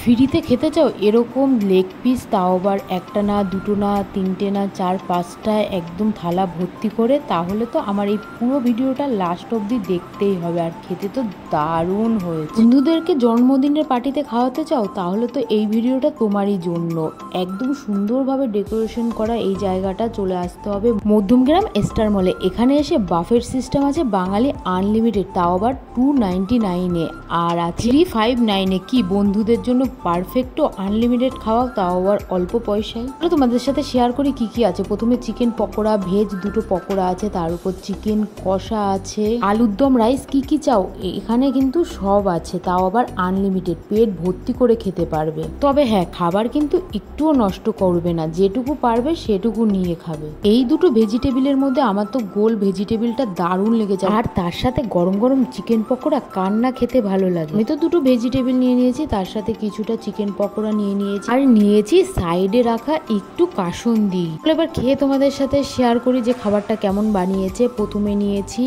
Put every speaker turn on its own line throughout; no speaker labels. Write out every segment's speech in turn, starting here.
ফ্রিতে খেতে চাও এরকম লেগ পিস, তাও আবার একটা না, দুটো না, তিনটে না, 4-5টা একদম থালা ভর্তি করে, তাহলে তো আমার এই পুরো ভিডিওটা লাস্ট অবধি দেখতেই হবে। আর খেতে তো দারুণ হয়েছে। বন্ধুদেরকে জন্মদিনের পার্টিতে খাওয়াতে চাও, তাহলে তো এই ভিডিওটা তোমারই জন্য। একদম সুন্দরভাবে ডেকোরেশন করা এই জায়গাটা চলে আসতে হবে মধ্যমগ্রাম স্টার মলে। এখানে এসে বাফেট সিস্টেম আছে বাঙালি আনলিমিটেড, তাও আবার 299-এ, আর 359-এ। কি বন্ধুদের জন্য পারফেক্ট আনলিমিটেড খাওয়া, তাও আবার অল্প পয়সায়। তোমাদের সাথে শেয়ার করি কি কি আছে। প্রথমে চিকেন পকোড়া, ভেজ 2টো পকোড়া আছে, তার উপর চিকেন কষা আছে, আলুর দম, রাইস, কি কি চাও এখানে কিন্তু সব আছে, তাও আবার আনলিমিটেড। পেট ভর্তি করে খেতে পারবে। তবে হ্যাঁ, খাবার কিন্তু একটুও নষ্ট করবে না, যেটুকু পারবে সেটুকু নিয়ে খাবে। এই দুটো ভেজিটেবিলের মধ্যে আমার তো গোল ভেজিটেবিলটা দারুণ লেগেছে, আর তার সাথে গরম গরম চিকেন পকোড়া, কার না খেতে ভালো লাগে। আমি তো 2টো ভেজিটেবিল নিয়ে নিয়েছি, তার সাথে কিছুটা চিকেন পকোড়া নিয়ে নিয়েছি, আর নিয়েছি সাইডে রাখা একটু কাসুন্দি। এবার খেয়ে তোমাদের সাথে শেয়ার করি যে খাবারটা কেমন বানিয়েছে। প্রথমে নিয়েছি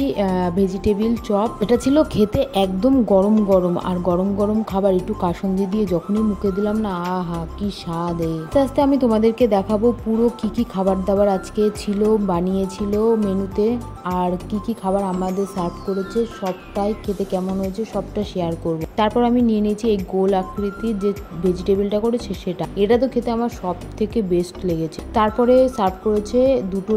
ভেজিটেবিল চপ। এটা ছিল খেতে একদম গরম গরম, আর গরম গরম খাবার একটু কাসুন্দি দিয়ে যখনই মুখে দিলাম না, আহা কি স্বাদ। আস্তে আস্তে আমি তোমাদেরকে দেখাবো পুরো কি কি খাবার দাবার আজকে ছিল, বানিয়েছিল মেনুতে, আর কি কি খাবার আমাদের সার্ভ করেছে, সবটাই খেতে কেমন হয়েছে সবটা শেয়ার করব। তারপর আমি নিয়ে নিয়েছি এই গোল আকৃতির যে ভেজিটেবিলটা করেছে সেটা। এটা তো খেতে আমার সব থেকে বেস্ট লেগেছে। তারপরে সার্ভ করেছে 2টো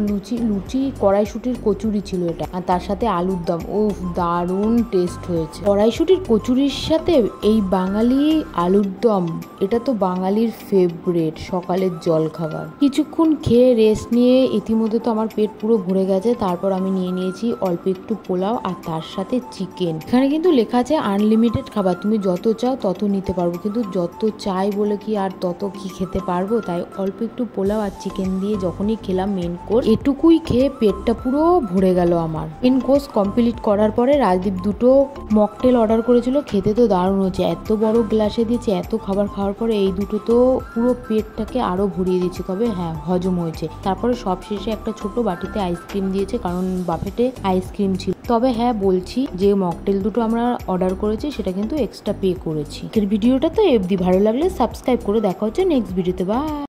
লুচি কড়াইশুটির কচুরি ছিল এটা, আর তার সাথে আলুর দম। উফ, দারুণ টেস্ট হয়েছে। কড়াইশুটির কচুরির সাথে এই বাঙালি আলুর দম, এটা তো বাঙালির ফেভারিট সকালের জল খাবার। কিছুক্ষণ খেয়ে রেস্ট নিয়ে ইতিমধ্যে তো আমার পেট পুরো ভরে গেছে। তারপর আমি নিয়ে নিয়েছি অল্প একটু পোলাও, আর তার সাথে চিকেন। এখানে কিন্তু লেখা আছে আনলিমিটেড খাবার, তুমি যত চাও তত নিতে পারবো, কিন্তু যত চাই বলে কি আর তত কি খেতে পারবো। তাই অল্প একটু পোলাও আর চিকেন দিয়ে যখনই খেলাম মেন কোর্স, এটুকুই খেয়ে পেটটা পুরো ভরে গেল আমার। মেন কোর্স কমপ্লিট করার পরে রাজদীপ 2টো মকটেল অর্ডার করেছিল। খেতে তো দারুণ হয়েছে, এত বড় গ্লাসে দিয়েছে। এত খাবার খাওয়ার পরে এই 2টো তো পুরো পেটটাকে আরো ভরিয়ে দিয়েছে। তবে হ্যাঁ, হজম হয়েছে। তারপরে সব শেষে একটা ছোট বাটিতে আইসক্রিম দিয়েছে, কারণ বাফেটে আইসক্রিম ছিল। তবে হ্যাঁ বলছি যে মকটেল 2টো আমরা অর্ডার করেছি সেটা কিন্তু এক্সট্রা পে করেছি। ভিডিওটা তো অবধি ভালো লাগলে সাবস্ক্রাইব করে দেখা হচ্ছে নেক্সট ভিডিওতে। বাই।